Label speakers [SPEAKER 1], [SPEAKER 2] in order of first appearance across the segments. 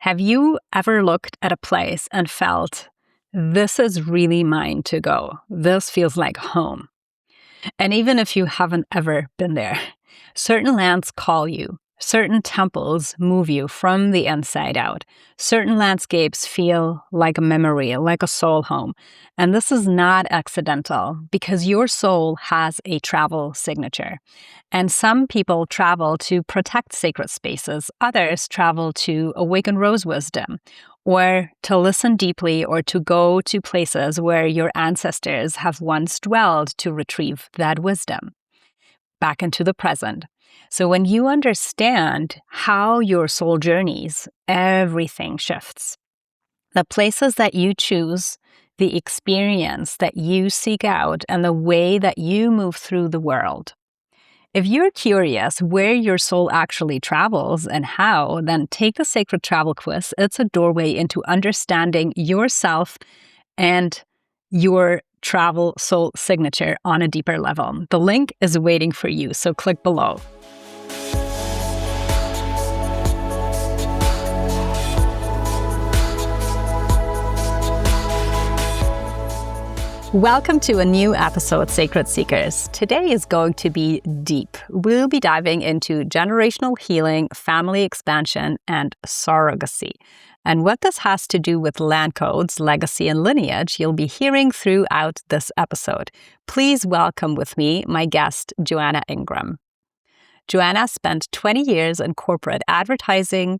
[SPEAKER 1] Have you ever looked at a place and felt, this is really mine to go? This feels like home. And even if you haven't ever been there, certain lands call you. Certain temples move you from the inside out. Certain landscapes feel like a memory, like a soul home. And this is not accidental because your soul has a travel signature. And some people travel to protect sacred spaces. Others travel to awaken rose wisdom, or to listen deeply, or to go to places where your ancestors have once dwelled to retrieve that wisdom back into the present. So when you understand how your soul journeys, everything shifts. The places that you choose, the experience that you seek out, and the way that you move through the world. If you're curious where your soul actually travels and how, then take the Sacred Travel Quiz. It's a doorway into understanding yourself and your travel soul signature on a deeper level. The link is waiting for you, so click below. Welcome to a new episode, Sacred Seekers. Today is going to be deep. We'll be diving into generational healing, family expansion, and surrogacy. And what this has to do with land codes, legacy, and lineage, you'll be hearing throughout this episode. Please welcome with me my guest, Joanna Ingram. Joanna spent 20 years in corporate advertising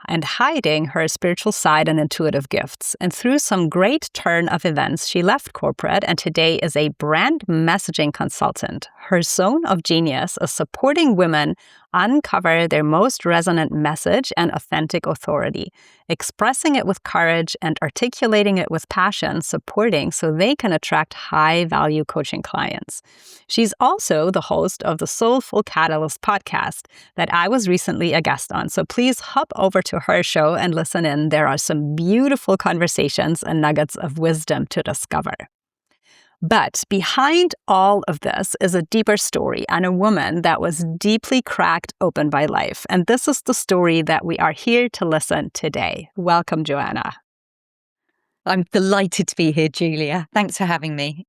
[SPEAKER 1] and hiding her spiritual side and intuitive gifts. And through some great turn of events, she left corporate and today is a brand messaging consultant. Her zone of genius is supporting women uncover their most resonant message and authentic authority, expressing it with courage and articulating it with passion, supporting so they can attract high-value coaching clients. She's also the host of the Soulful Catalyst podcast that I was recently a guest on. So please hop over to her show and listen in. There are some beautiful conversations and nuggets of wisdom to discover. But behind all of this is a deeper story and a woman that was deeply cracked open by life. And this is the story that we are here to listen today. Welcome, Joanna.
[SPEAKER 2] I'm delighted to be here, Julia. Thanks for having me.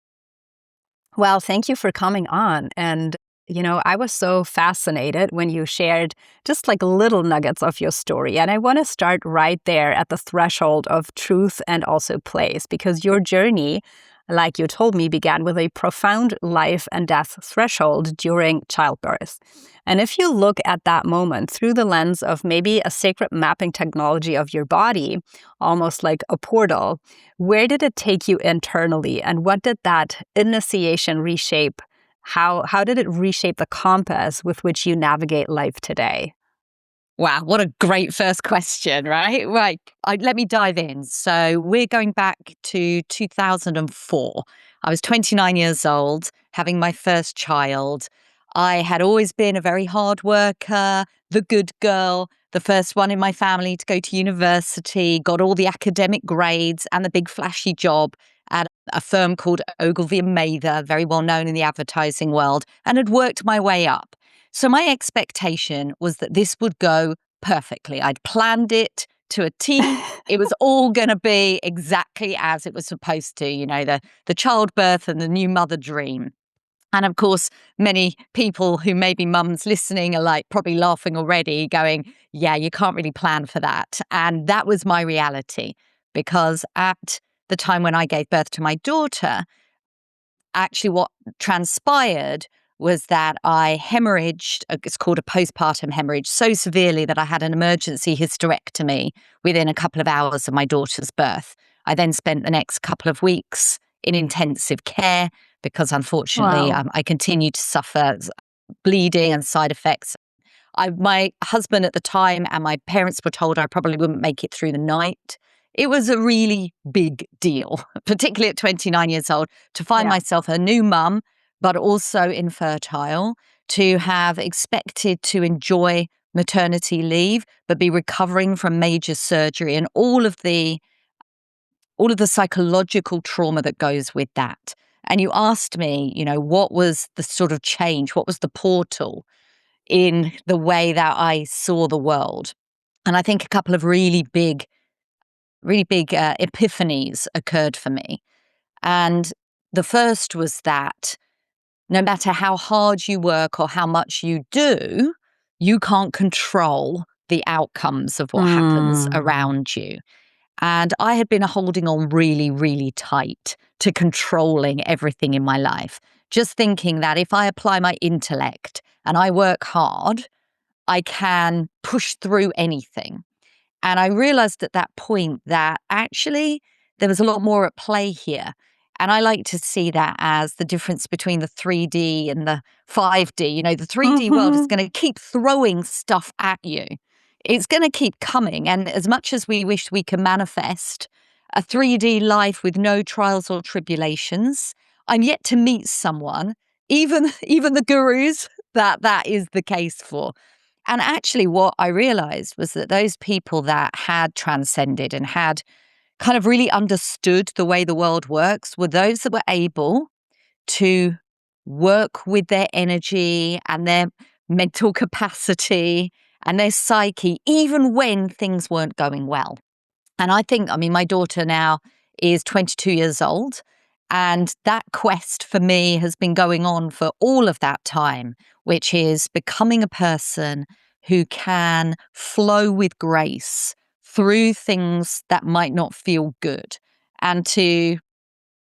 [SPEAKER 1] Well, thank you for coming on. And, I was so fascinated when you shared just like little nuggets of your story. And I want to start right there at the threshold of truth and also place, because your journey, like you told me, began with a profound life and death threshold during childbirth. And if you look at that moment through the lens of maybe a sacred mapping technology of your body, almost like a portal, where did it take you internally? And what did that initiation reshape? How did it reshape the compass with which you navigate life today?
[SPEAKER 2] Wow, what a great first question, right? Right, let me dive in. So we're going back to 2004. I was 29 years old, having my first child. I had always been a very hard worker, the good girl, the first one in my family to go to university, got all the academic grades and the big flashy job at a firm called Ogilvy and Mather, very well known in the advertising world, and had worked my way up. So my expectation was that this would go perfectly. I'd planned it to a T. It was all going to be exactly as it was supposed to, the childbirth and the new mother dream. And of course, many people who may be mums listening are like probably laughing already, going, yeah, you can't really plan for that. And that was my reality, because at the time when I gave birth to my daughter, actually what transpired was that I hemorrhaged, it's called a postpartum hemorrhage, so severely that I had an emergency hysterectomy within a couple of hours of my daughter's birth. I then spent the next couple of weeks in intensive care because unfortunately I continued to suffer bleeding and side effects. My husband at the time and my parents were told I probably wouldn't make it through the night. It was a really big deal, particularly at 29 years old, to find myself a new mum, but also infertile, to have expected to enjoy maternity leave, but be recovering from major surgery and all of the psychological trauma that goes with that. And you asked me, what was the sort of change? What was the portal in the way that I saw the world? And I think a couple of really big epiphanies occurred for me. And the first was that no matter how hard you work or how much you do, you can't control the outcomes of what happens around you. And I had been holding on really, really tight to controlling everything in my life, just thinking that if I apply my intellect and I work hard, I can push through anything. And I realized at that point that actually there was a lot more at play here. And I like to see that as the difference between the 3D and the 5D. You know, the 3D world is going to keep throwing stuff at you. It's going to keep coming. And as much as we wish we could manifest a 3D life with no trials or tribulations, I'm yet to meet someone, even the gurus, that is the case for. And actually, what I realized was that those people that had transcended and had kind of really understood the way the world works were those that were able to work with their energy and their mental capacity and their psyche, even when things weren't going well. And I think, I mean, my daughter now is 22 years old. And that quest for me has been going on for all of that time, which is becoming a person who can flow with grace through things that might not feel good, and to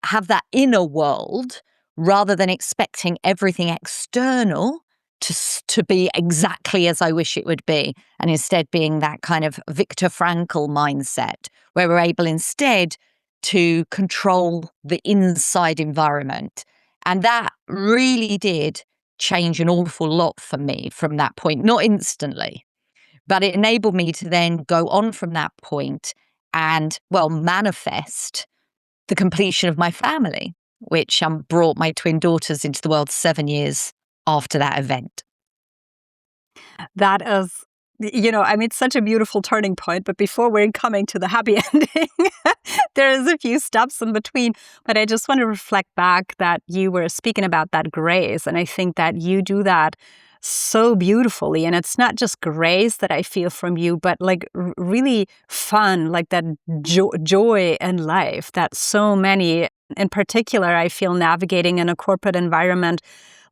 [SPEAKER 2] have that inner world rather than expecting everything external to be exactly as I wish it would be, and instead being that kind of Viktor Frankl mindset where we're able instead to control the inside environment. And that really did change an awful lot for me from that point, not instantly, but it enabled me to then go on from that point and, well, manifest the completion of my family, which brought my twin daughters into the world 7 years after that event.
[SPEAKER 1] That is, I mean, it's such a beautiful turning point. But before we're coming to the happy ending, there is a few steps in between. But I just want to reflect back that you were speaking about that grace. And I think that you do that so beautifully. And it's not just grace that I feel from you, but like really fun, like that joy in life that so many, in particular, I feel navigating in a corporate environment,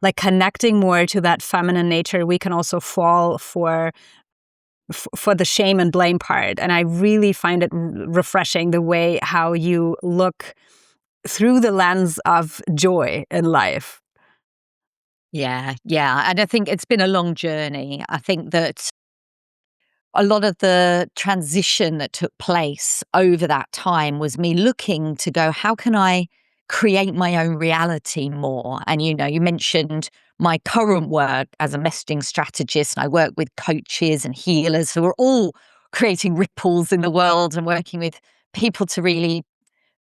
[SPEAKER 1] like connecting more to that feminine nature, we can also fall for the shame and blame part. And I really find it refreshing the way how you look through the lens of joy in life.
[SPEAKER 2] Yeah. And I think it's been a long journey. I think that a lot of the transition that took place over that time was me looking to go, how can I create my own reality more? And, you mentioned my current work as a messaging strategist, and I work with coaches and healers who are all creating ripples in the world and working with people to really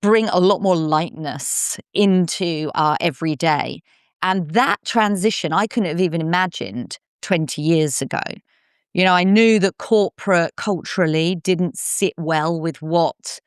[SPEAKER 2] bring a lot more lightness into our everyday. And that transition, I couldn't have even imagined 20 years ago. I knew that corporate culturally didn't sit well with what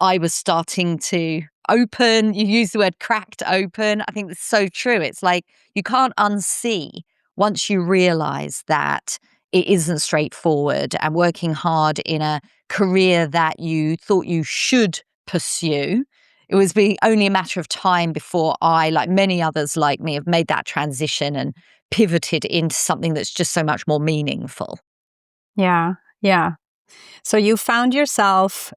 [SPEAKER 2] I was starting to open. You use the word cracked open. I think that's so true. It's like you can't unsee once you realize that it isn't straightforward, and working hard in a career that you thought you should pursue. It was only a matter of time before I, like many others like me, have made that transition and pivoted into something that's just so much more meaningful.
[SPEAKER 1] Yeah. So you found yourself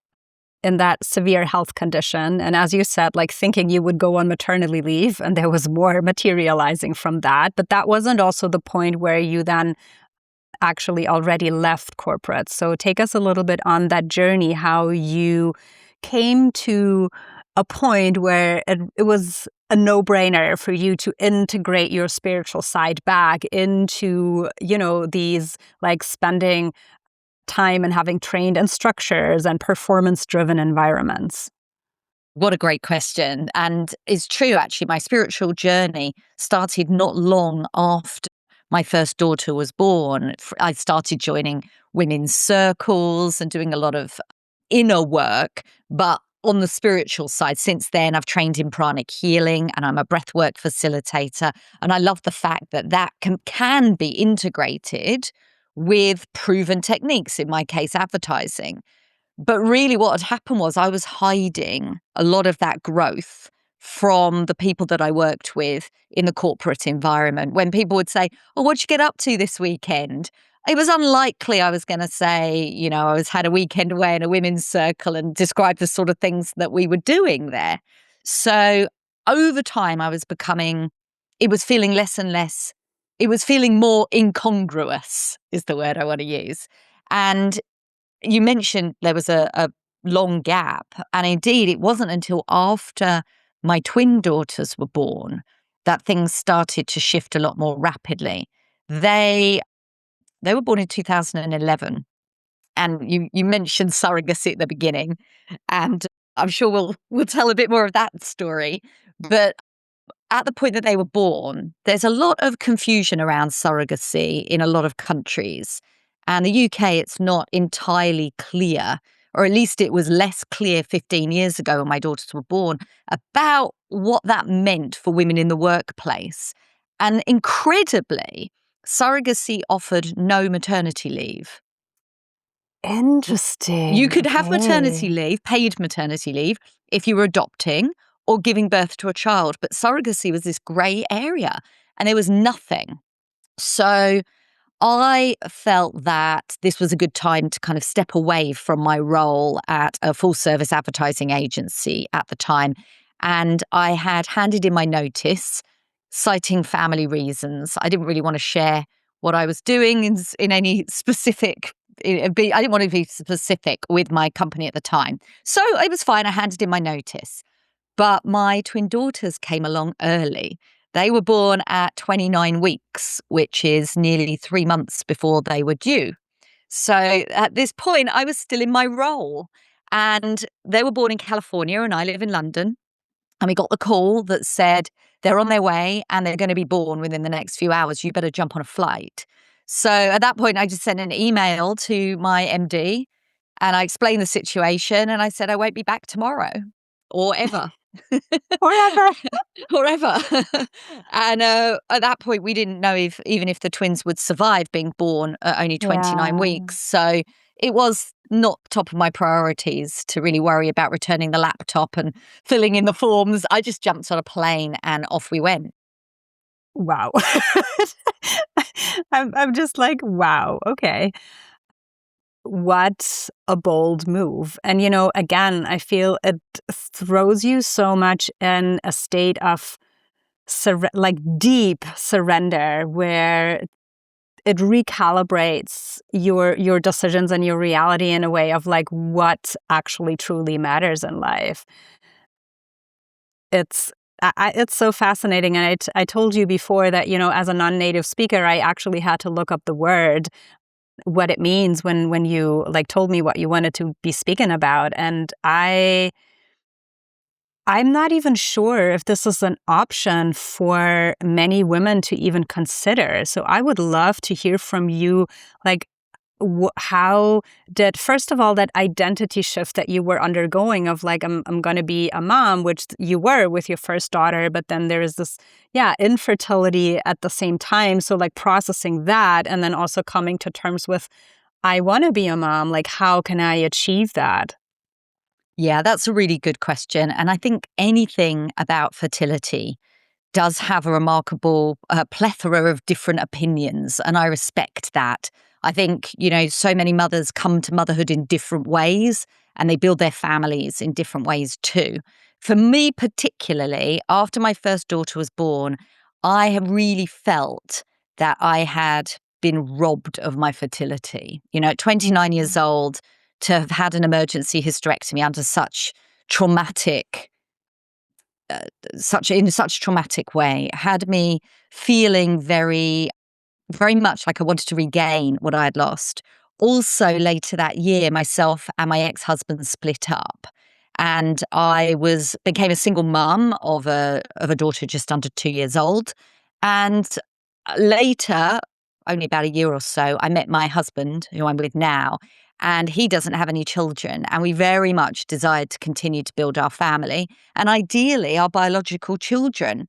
[SPEAKER 1] in that severe health condition. And as you said, like thinking you would go on maternity leave, and there was more materializing from that. But that wasn't also the point where you then actually already left corporate. So take us a little bit on that journey, how you came to a point where it was a no-brainer for you to integrate your spiritual side back into, these like spending time and having trained in structures and performance-driven environments.
[SPEAKER 2] What a great question. And it's true, actually, my spiritual journey started not long after my first daughter was born. I started joining women's circles and doing a lot of inner work, but on the spiritual side, since then, I've trained in pranic healing, and I'm a breathwork facilitator. And I love the fact that can be integrated with proven techniques, in my case, advertising. But really what had happened was I was hiding a lot of that growth from the people that I worked with in the corporate environment. When people would say, "Oh, what'd you get up to this weekend?" It was unlikely I was going to say, I had a weekend away in a women's circle and describe the sort of things that we were doing there. So over time, it was feeling less and less, it was feeling more incongruous, is the word I want to use. And you mentioned there was a long gap. And indeed, it wasn't until after my twin daughters were born that things started to shift a lot more rapidly. They were born in 2011. And you mentioned surrogacy at the beginning. And I'm sure we'll tell a bit more of that story. But at the point that they were born, there's a lot of confusion around surrogacy in a lot of countries. And the UK, it's not entirely clear, or at least it was less clear 15 years ago when my daughters were born, about what that meant for women in the workplace. And incredibly, surrogacy offered no maternity leave.
[SPEAKER 1] Interesting.
[SPEAKER 2] You could have maternity
[SPEAKER 1] Okay.
[SPEAKER 2] leave, paid maternity leave, if you were adopting or giving birth to a child. But surrogacy was this grey area and there was nothing. So I felt that this was a good time to kind of step away from my role at a full service advertising agency at the time. And I had handed in my notice, citing family reasons. I didn't really want to share what I was doing in any specific. I didn't want to be specific with my company at the time. So it was fine. I handed in my notice. But my twin daughters came along early. They were born at 29 weeks, which is nearly 3 months before they were due. So at this point, I was still in my role. And they were born in California and I live in London. And we got the call that said they're on their way and they're going to be born within the next few hours. You better jump on a flight. So at that point, I just sent an email to my MD and I explained the situation and I said, I won't be back tomorrow or ever.
[SPEAKER 1] Forever.
[SPEAKER 2] Or ever. And at that point, we didn't know even if the twins would survive being born at only 29
[SPEAKER 1] Yeah.
[SPEAKER 2] weeks. So it was not top of my priorities to really worry about returning the laptop and filling in the forms. I just jumped on a plane and off we went.
[SPEAKER 1] Wow. I'm just like, wow, okay. What a bold move. And, again, I feel it throws you so much in a state of deep surrender where it recalibrates your decisions and your reality in a way of like what actually truly matters in life. It's so fascinating. And I told you before that, as a non-native speaker, I actually had to look up the word, what it means when you like told me what you wanted to be speaking about. And I'm not even sure if this is an option for many women to even consider. So I would love to hear from you, like, how did, first of all, that identity shift that you were undergoing of like, I'm going to be a mom, which you were with your first daughter, but then there is this, infertility at the same time. So like processing that and then also coming to terms with, I want to be a mom. Like, how can I achieve that?
[SPEAKER 2] Yeah, that's a really good question. And I think anything about fertility does have a remarkable plethora of different opinions, and I respect that. I think, so many mothers come to motherhood in different ways and they build their families in different ways too. For me, particularly, after my first daughter was born, I have really felt that I had been robbed of my fertility. At 29 years old, to have had an emergency hysterectomy under such traumatic in such traumatic way had me feeling very, very much like I wanted to regain what I had lost. Also, later that year, myself and my ex-husband split up, and I became a single mum of a daughter just under 2 years old. And later, only about a year or so, I met my husband, who I'm with now, and he doesn't have any children. And we very much desired to continue to build our family and ideally our biological children.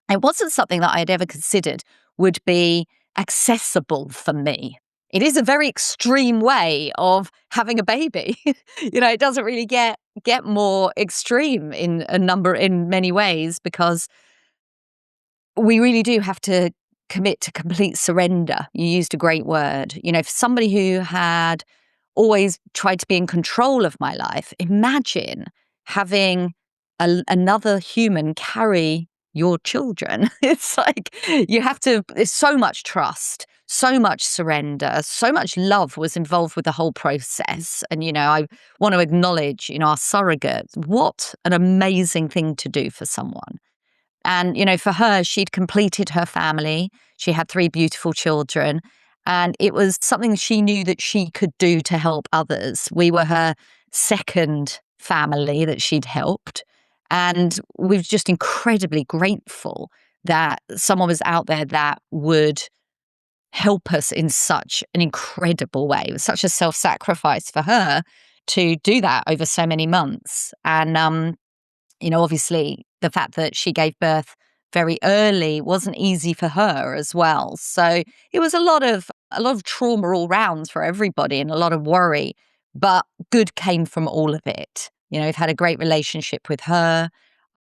[SPEAKER 2] It wasn't something that I had ever considered would be accessible for me it is a very extreme way of having a baby. It doesn't really get more extreme in many ways, because we really do have to commit to complete surrender. You used a great word. For somebody who had always tried to be in control of my life, imagine having another human carry your children. It's like there's so much trust, so much surrender, so much love was involved with the whole process. And, I want to acknowledge, our surrogate. What an amazing thing to do for someone. And, for her, she'd completed her family. She had 3 beautiful children. And it was something she knew that she could do to help others. We were her second family that she'd helped. And we were just incredibly grateful that someone was out there that would help us in such an incredible way. It was such a self-sacrifice for her to do that over so many months. And, obviously the fact that she gave birth very early wasn't easy for her as well. So it was a lot of trauma all round for everybody, and a lot of worry, but good came from all of it. We've had a great relationship with her.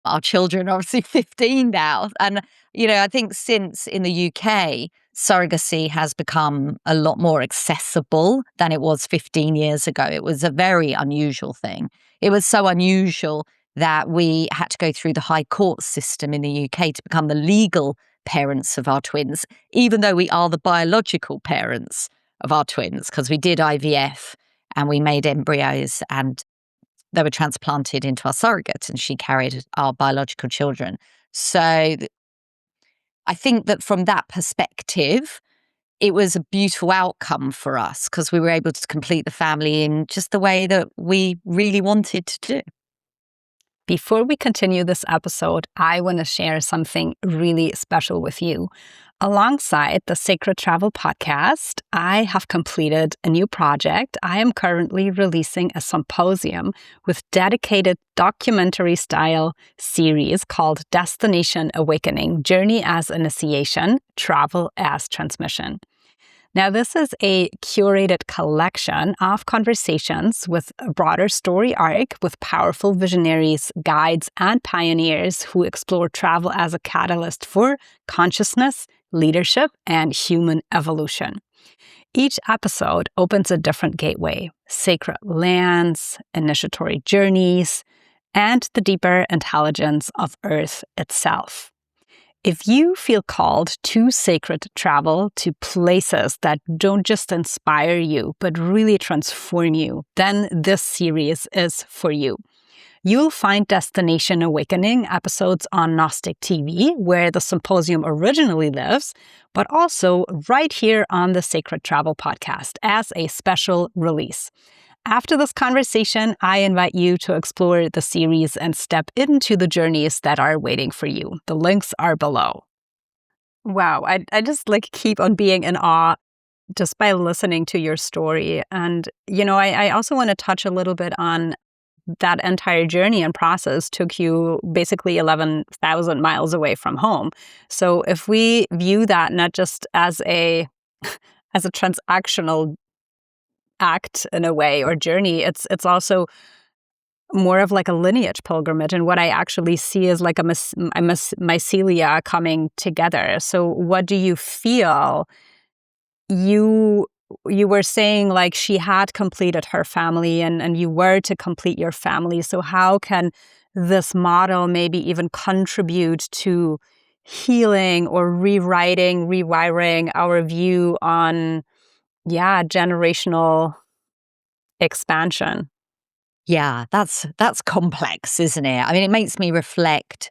[SPEAKER 2] Our children are obviously 15 now. And, I think since in the UK, surrogacy has become a lot more accessible than it was 15 years ago. It was a very unusual thing. It was so unusual that we had to go through the high court system in the UK to become the legal parents of our twins, even though we are the biological parents of our twins, because we did IVF and we made embryos and they were transplanted into our surrogate, and she carried our biological children. So I think that from that perspective, it was a beautiful outcome for us, because we were able to complete the family in just the way that we really wanted to do.
[SPEAKER 1] Before we continue this episode, I want to share something really special with you. Alongside the Sacred Travel podcast, I have completed a new project. I am currently releasing a symposium with dedicated documentary-style series called Destination Awakening: Journey as Initiation, Travel as Transmission. Now, this is a curated collection of conversations with a broader story arc with powerful visionaries, guides, and pioneers who explore travel as a catalyst for consciousness, leadership, and human evolution. Each episode opens a different gateway: sacred lands, initiatory journeys, and the deeper intelligence of Earth itself. If you feel called to sacred travel, to places that don't just inspire you, but really transform you, then this series is for you. You'll find Destination Awakening episodes on Gnostic TV, where the symposium originally lives, but also right here on the Sacred Travel podcast as a special release. After this conversation, I invite you to explore the series and step into the journeys that are waiting for you. The links are below. Wow, I just keep on being in awe just by listening to your story. And, I also want to touch a little bit on that entire journey and process took you basically 11,000 miles away from home. So if we view that not just as a transactional act in a way or journey, it's also more of a lineage pilgrimage, and what I actually see is a mycelia coming together. So what do you feel? You were saying she had completed her family and you were to complete your family. So how can this model maybe even contribute to healing or rewiring our view on generational expansion?
[SPEAKER 2] Yeah, that's complex, isn't it? I mean, it makes me reflect.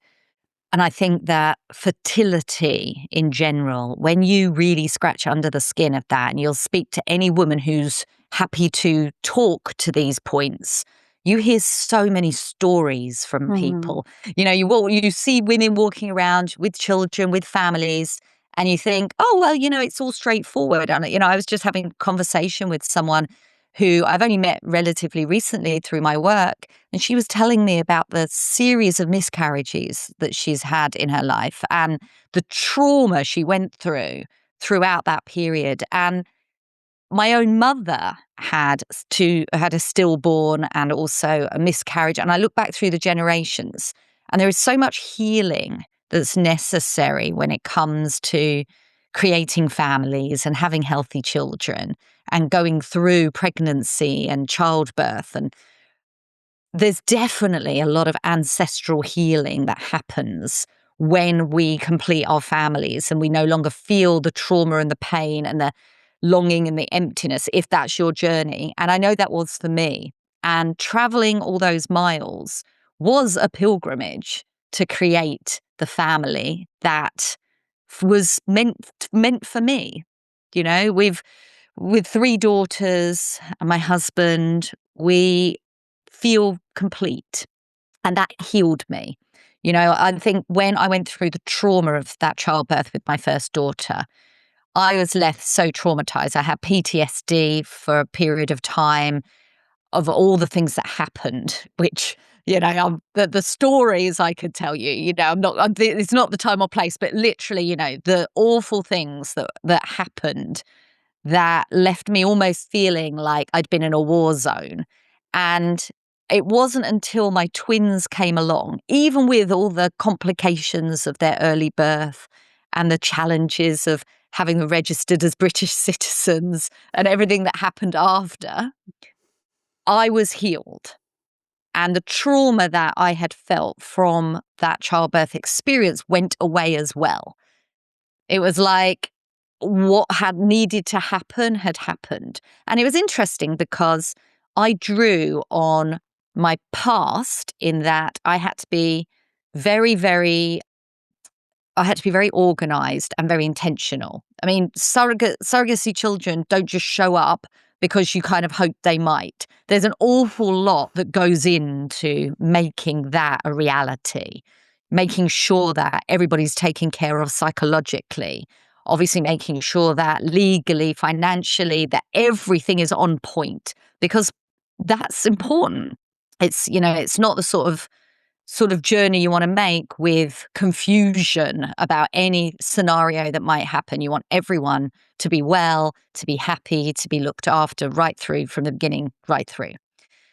[SPEAKER 2] And I think that fertility in general, when you really scratch under the skin of that, and you'll speak to any woman who's happy to talk to these points, you hear so many stories from people. You see women walking around with children, with families, and you think, oh, well, it's all straightforward. And, I was just having a conversation with someone who I've only met relatively recently through my work. And she was telling me about the series of miscarriages that she's had in her life and the trauma she went throughout that period. And my own mother had a stillborn and also a miscarriage. And I look back through the generations, and there is so much healing that's necessary when it comes to creating families and having healthy children and going through pregnancy and childbirth. And there's definitely a lot of ancestral healing that happens when we complete our families and we no longer feel the trauma and the pain and the longing and the emptiness, if that's your journey. And I know that was for me. And traveling all those miles was a pilgrimage to create the family that was meant for me. You know, with 3 daughters and my husband, we feel complete, and that healed me. You know, I think when I went through the trauma of that childbirth with my first daughter, I was left so traumatized. I had PTSD for a period of time of all the things that happened, which, you know, the stories I could tell you, you know, it's not the time or place, but literally, you know, the awful things that happened that left me almost feeling like I'd been in a war zone. And it wasn't until my twins came along, even with all the complications of their early birth and the challenges of having them registered as British citizens and everything that happened after, I was healed. And the trauma that I had felt from that childbirth experience went away as well. It was like what had needed to happen had happened. And it was interesting because I drew on my past in that I had to be very, very organized and very intentional. I mean, surrogacy children don't just show up because you kind of hope they might. There's an awful lot that goes into making that a reality, making sure that everybody's taken care of psychologically, obviously making sure that legally, financially, that everything is on point, because that's important. It's, you know, it's not the sort of journey you want to make with confusion about any scenario that might happen. You want everyone to be well, to be happy, to be looked after right through from the beginning, right through.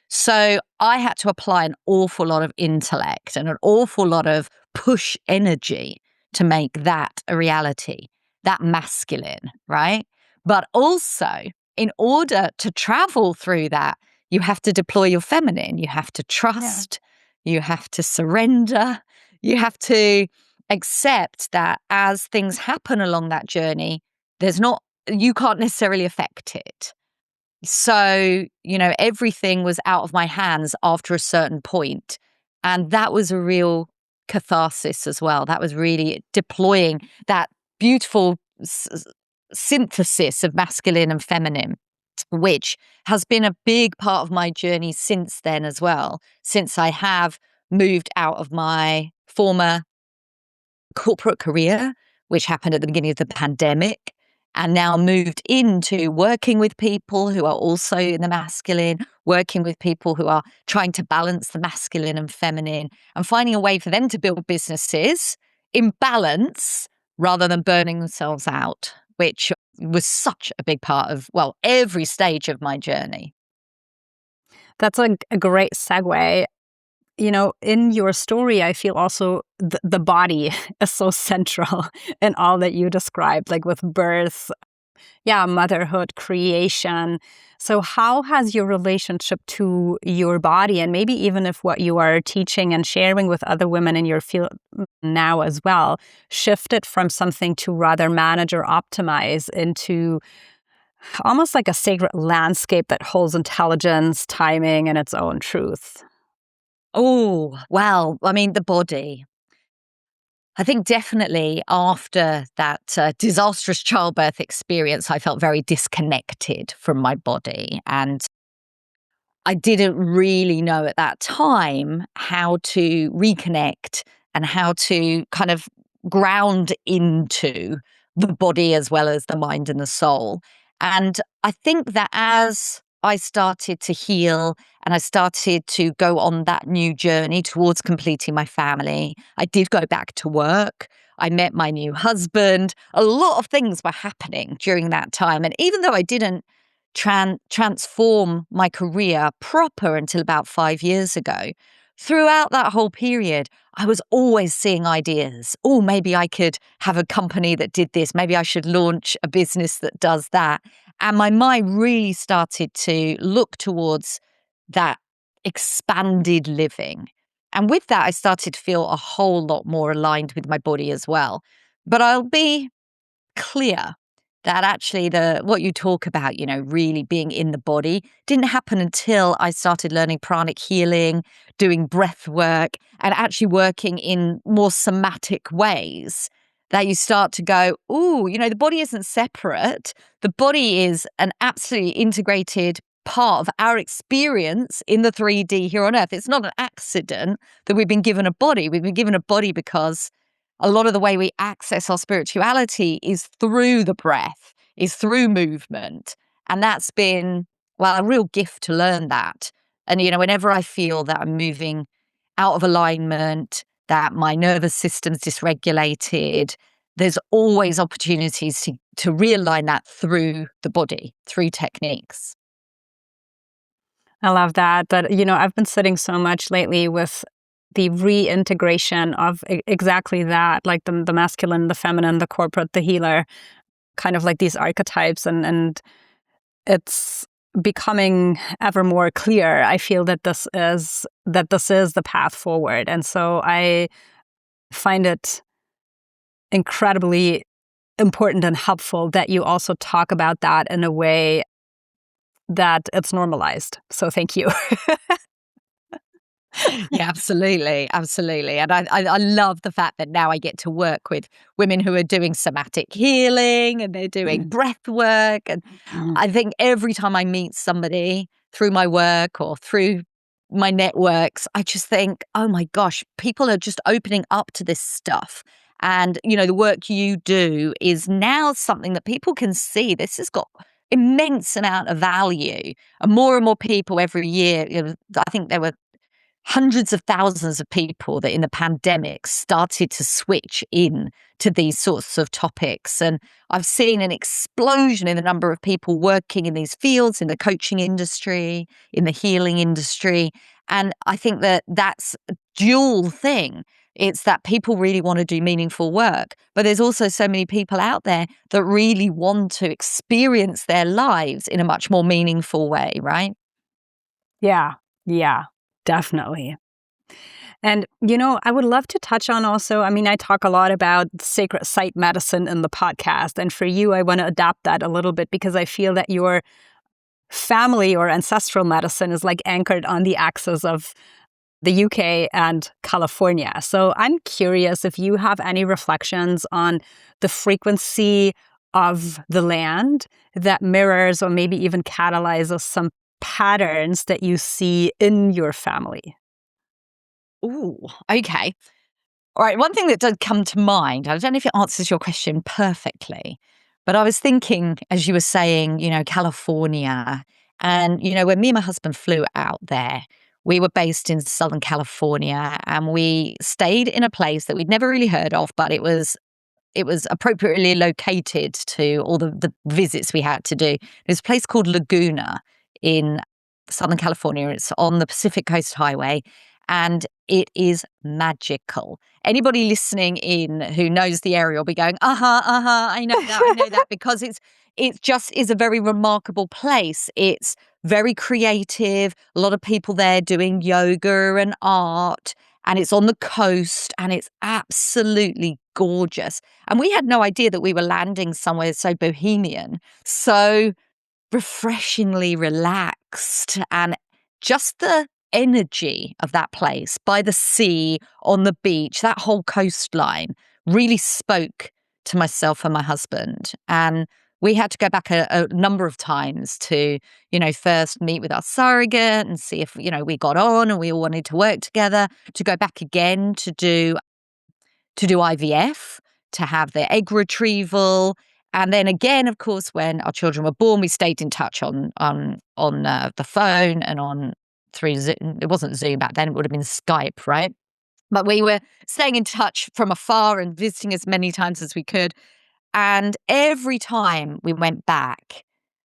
[SPEAKER 2] So I had to apply an awful lot of intellect and an awful lot of push energy to make that a reality, that masculine, right? But also, in order to travel through that, you have to deploy your feminine. You have to trust. Yeah. You have to surrender. You have to accept that as things happen along that journey, you can't necessarily affect it. So, you know, everything was out of my hands after a certain point. And that was a real catharsis as well. That was really deploying that beautiful synthesis of masculine and feminine, which has been a big part of my journey since then as well, since I have moved out of my former corporate career, which happened at the beginning of the pandemic, and now moved into working with people who are also in the masculine, working with people who are trying to balance the masculine and feminine, and finding a way for them to build businesses in balance rather than burning themselves out, which was such a big part of, well, every stage of my journey.
[SPEAKER 1] That's a great segue. You know, in your story, I feel also the body is so central in all that you described, like with birth, motherhood, creation. So how has your relationship to your body, and maybe even if what you are teaching and sharing with other women in your field now as well, shifted from something to rather manage or optimize into almost like a sacred landscape that holds intelligence, timing, and its own truth?
[SPEAKER 2] Oh, well, I mean, the body. I think definitely after that disastrous childbirth experience, I felt very disconnected from my body. And I didn't really know at that time how to reconnect and how to kind of ground into the body as well as the mind and the soul. And I think that as I started to heal and I started to go on that new journey towards completing my family, I did go back to work. I met my new husband. A lot of things were happening during that time. And even though I didn't transform my career proper until about 5 years ago. Throughout that whole period, I was always seeing ideas. Oh, maybe I could have a company that did this. Maybe I should launch a business that does that. And my mind really started to look towards that expanded living. And with that, I started to feel a whole lot more aligned with my body as well. But I'll be clear that actually what you talk about, really being in the body didn't happen until I started learning pranic healing, doing breath work, and actually working in more somatic ways that you start to go, ooh, the body isn't separate. The body is an absolutely integrated part of our experience in the 3D here on Earth. It's not an accident that we've been given a body. We've been given a body because a lot of the way we access our spirituality is through the breath, is through movement. And that's been, well, a real gift to learn that. And, whenever I feel that I'm moving out of alignment, that my nervous system's dysregulated, there's always opportunities to realign that through the body, through techniques.
[SPEAKER 1] I love that. But, I've been sitting so much lately with the reintegration of exactly that, like the masculine, the feminine, the corporate, the healer, kind of like these archetypes. And it's becoming ever more clear. I feel that this is the path forward. And so I find it incredibly important and helpful that you also talk about that in a way that it's normalized. So thank you.
[SPEAKER 2] Yeah, absolutely. Absolutely. And I love the fact that now I get to work with women who are doing somatic healing and they're doing breath work. And I think every time I meet somebody through my work or through my networks, I just think, oh my gosh, people are just opening up to this stuff. And, the work you do is now something that people can see. This has got immense amount of value. And more people every year, I think there were hundreds of thousands of people that in the pandemic started to switch in to these sorts of topics. And I've seen an explosion in the number of people working in these fields, in the coaching industry, in the healing industry. And I think that that's a dual thing. It's that people really want to do meaningful work, but there's also so many people out there that really want to experience their lives in a much more meaningful way, right?
[SPEAKER 1] Yeah, definitely. And, I would love to touch on also, I talk a lot about sacred site medicine in the podcast. And for you, I want to adapt that a little bit because I feel that your family or ancestral medicine is like anchored on the axis of the UK and California. So I'm curious if you have any reflections on the frequency of the land that mirrors or maybe even catalyzes some patterns that you see in your family.
[SPEAKER 2] Ooh, okay. All right. One thing that does come to mind, I don't know if it answers your question perfectly, but I was thinking, as you were saying, California. And, when me and my husband flew out there, we were based in Southern California and we stayed in a place that we'd never really heard of, but it was appropriately located to all the visits we had to do. There's a place called Laguna in Southern California. It's on the Pacific Coast Highway and it is magical. Anybody listening in who knows the area will be going, I know that, because it just is a very remarkable place. It's very creative. A lot of people there doing yoga and art, and it's on the coast and it's absolutely gorgeous. And we had no idea that we were landing somewhere so bohemian, so refreshingly relaxed, and just the energy of that place by the sea, on the beach, that whole coastline really spoke to myself and my husband. And we had to go back a number of times to, first meet with our surrogate and see if, we got on and we all wanted to work together, to go back again to do IVF, to have their egg retrieval. And then again, of course, when our children were born, we stayed in touch on the phone and on through Zoom. It wasn't Zoom back then; it would have been Skype, right? But we were staying in touch from afar and visiting as many times as we could. And every time we went back,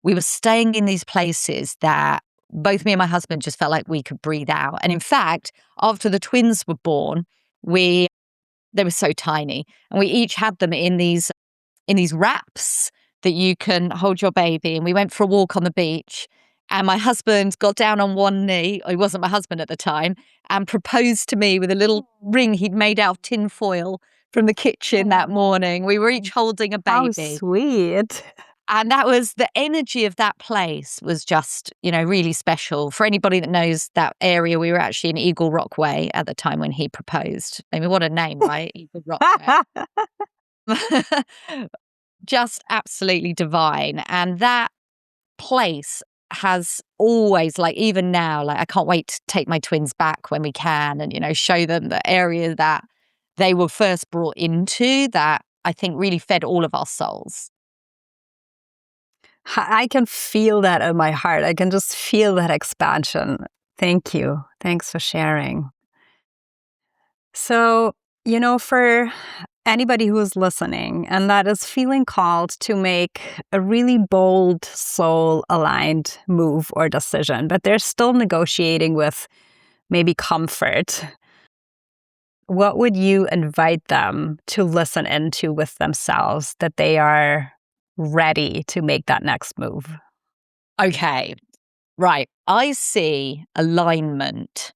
[SPEAKER 2] we were staying in these places that both me and my husband just felt like we could breathe out. And in fact, after the twins were born, they were so tiny, and we each had them in these wraps that you can hold your baby. And we went for a walk on the beach, and my husband got down on one knee. He wasn't my husband at the time, and proposed to me with a little ring he'd made out of tin foil from the kitchen that morning. We were each holding a
[SPEAKER 1] How
[SPEAKER 2] baby.
[SPEAKER 1] sweet.
[SPEAKER 2] And that was the energy of that place was just, really special. For anybody that knows that area, we were actually in Eagle Rock Way at the time when he proposed. I mean, what a name, right? Eagle Rock Way. Just absolutely divine. And that place has always, like, even now, like, I can't wait to take my twins back when we can and, show them the area that they were first brought into, that I think really fed all of our souls.
[SPEAKER 1] I can feel that in my heart. I can just feel that expansion. Thank you. Thanks for sharing. So, for anybody who is listening and that is feeling called to make a really bold, soul-aligned move or decision, but they're still negotiating with maybe comfort, what would you invite them to listen into with themselves that they are ready to make that next move?
[SPEAKER 2] Okay, right. I see alignment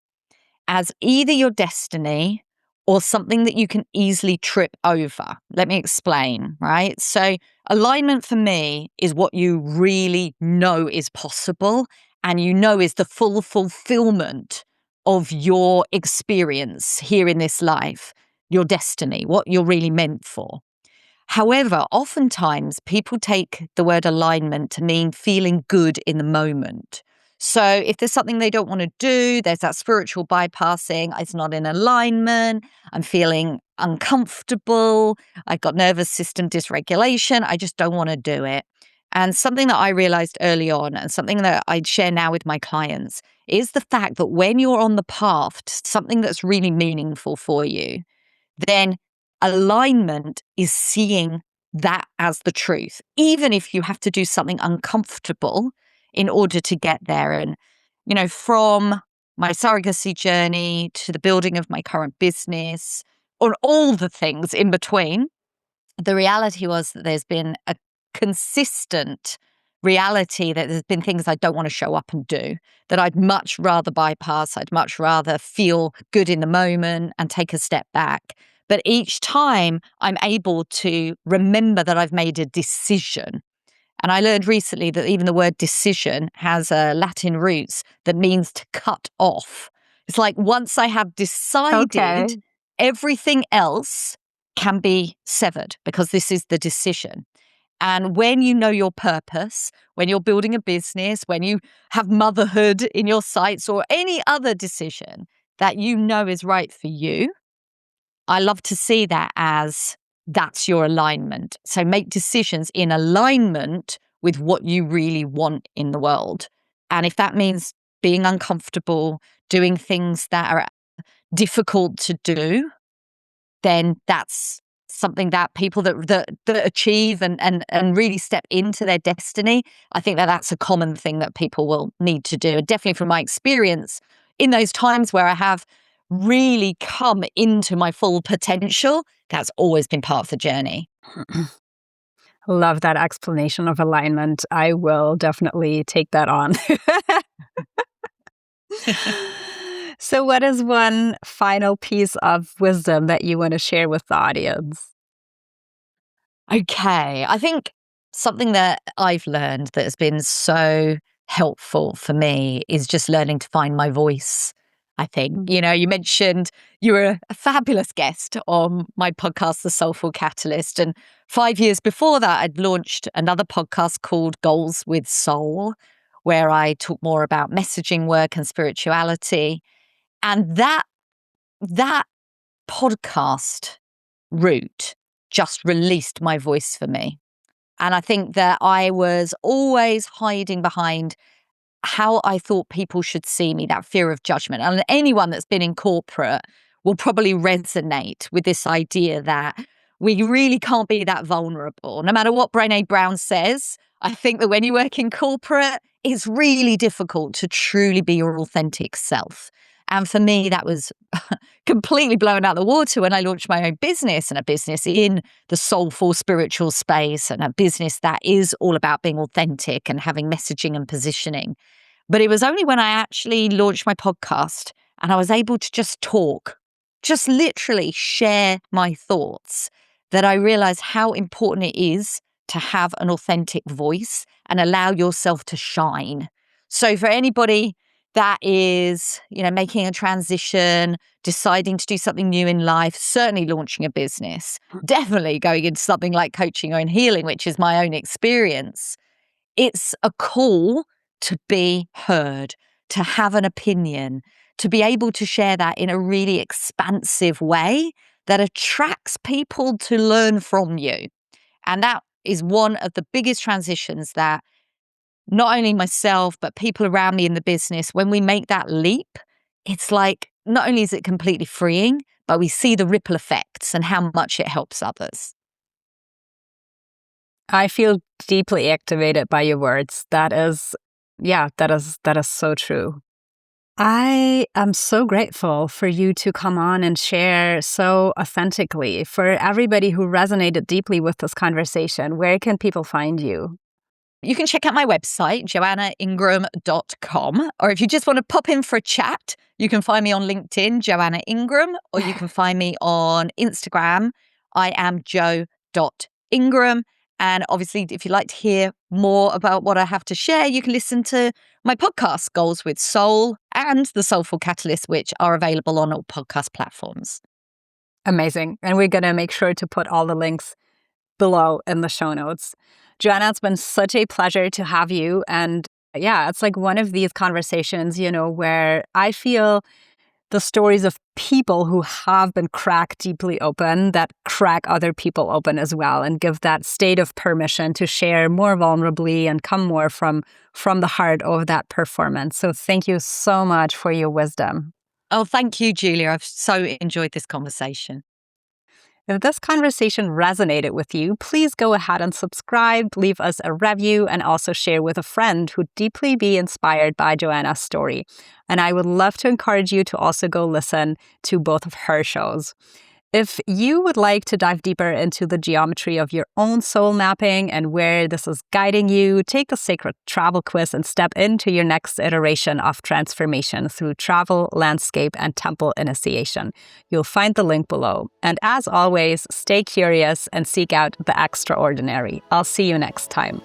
[SPEAKER 2] as either your destiny or something that you can easily trip over. Let me explain, right? So, alignment for me is what you really know is possible and is the full fulfillment of your experience here in this life, your destiny, what you're really meant for. However, oftentimes people take the word alignment to mean feeling good in the moment. So if there's something they don't want to do, there's that spiritual bypassing. It's not in alignment. I'm feeling uncomfortable. I've got nervous system dysregulation. I just don't want to do it. And something that I realized early on, and something that I share now with my clients, is the fact that when you're on the path to something that's really meaningful for you, then alignment is seeing that as the truth, even if you have to do something uncomfortable in order to get there. And, from my surrogacy journey to the building of my current business, or all the things in between, the reality was that there's been a consistent reality that there's been things I don't want to show up and do, that I'd much rather bypass. I'd much rather feel good in the moment and take a step back. But each time I'm able to remember that I've made a decision. And I learned recently that even the word decision has Latin roots that means to cut off. It's like once I have decided,
[SPEAKER 1] Okay.
[SPEAKER 2] everything else can be severed because this is the decision. And when you know your purpose, when you're building a business, when you have motherhood in your sights or any other decision that is right for you, I love to see that as that's your alignment. So make decisions in alignment with what you really want in the world. And if that means being uncomfortable, doing things that are difficult to do, then that's something that people that achieve and really step into their destiny, I think that that's a common thing that people will need to do. And definitely from my experience, in those times where I have really come into my full potential, that's always been part of the journey.
[SPEAKER 1] Love that explanation of alignment. I will definitely take that on. So, what is one final piece of wisdom that you want to share with the audience?
[SPEAKER 2] Okay, I think something that I've learned that has been so helpful for me is just learning to find my voice. I think, you mentioned you were a fabulous guest on my podcast, The Soulful Catalyst. And 5 years before that, I'd launched another podcast called Goals with Soul, where I talk more about messaging work and spirituality. And that podcast route just released my voice for me. And I think that I was always hiding behind how I thought people should see me, that fear of judgment. And anyone that's been in corporate will probably resonate with this idea that we really can't be that vulnerable. No matter what Brené Brown says, I think that when you work in corporate, it's really difficult to truly be your authentic self. And for me, that was completely blown out the water when I launched my own business, and a business in the soulful spiritual space, and a business that is all about being authentic and having messaging and positioning. But it was only when I actually launched my podcast and I was able to just talk, just literally share my thoughts, that I realized how important it is to have an authentic voice and allow yourself to shine. So for anybody that is, making a transition, deciding to do something new in life, certainly launching a business, definitely going into something like coaching or in healing, which is my own experience, it's a call to be heard, to have an opinion, to be able to share that in a really expansive way that attracts people to learn from you. And that is one of the biggest transitions that not only myself, but people around me in the business, when we make that leap, it's like, not only is it completely freeing, but we see the ripple effects and how much it helps others.
[SPEAKER 1] I feel deeply activated by your words. That is so true. I am so grateful for you to come on and share so authentically. For everybody who resonated deeply with this conversation, where can people find you?
[SPEAKER 2] You can check out my website, joannaingram.com, or if you just want to pop in for a chat, you can find me on LinkedIn, Joanna Ingram, or you can find me on Instagram. I am jo.ingram. And obviously, if you'd like to hear more about what I have to share, you can listen to my podcast, Goals with Soul, and The Soulful Catalyst, which are available on all podcast platforms.
[SPEAKER 1] Amazing. And we're going to make sure to put all the links below in the show notes. Joanna, it's been such a pleasure to have you. And yeah, it's like one of these conversations, where I feel the stories of people who have been cracked deeply open that crack other people open as well, and give that state of permission to share more vulnerably and come more from the heart of that performance. So thank you so much for your wisdom.
[SPEAKER 2] Oh, thank you, Julia. I've so enjoyed this conversation.
[SPEAKER 1] If this conversation resonated with you, please go ahead and subscribe, leave us a review, and also share with a friend who'd deeply be inspired by Joanna's story. And I would love to encourage you to also go listen to both of her shows. If you would like to dive deeper into the geometry of your own soul mapping and where this is guiding you, take the Sacred Travel Quiz and step into your next iteration of transformation through travel, landscape, and temple initiation. You'll find the link below. And as always, stay curious and seek out the extraordinary. I'll see you next time.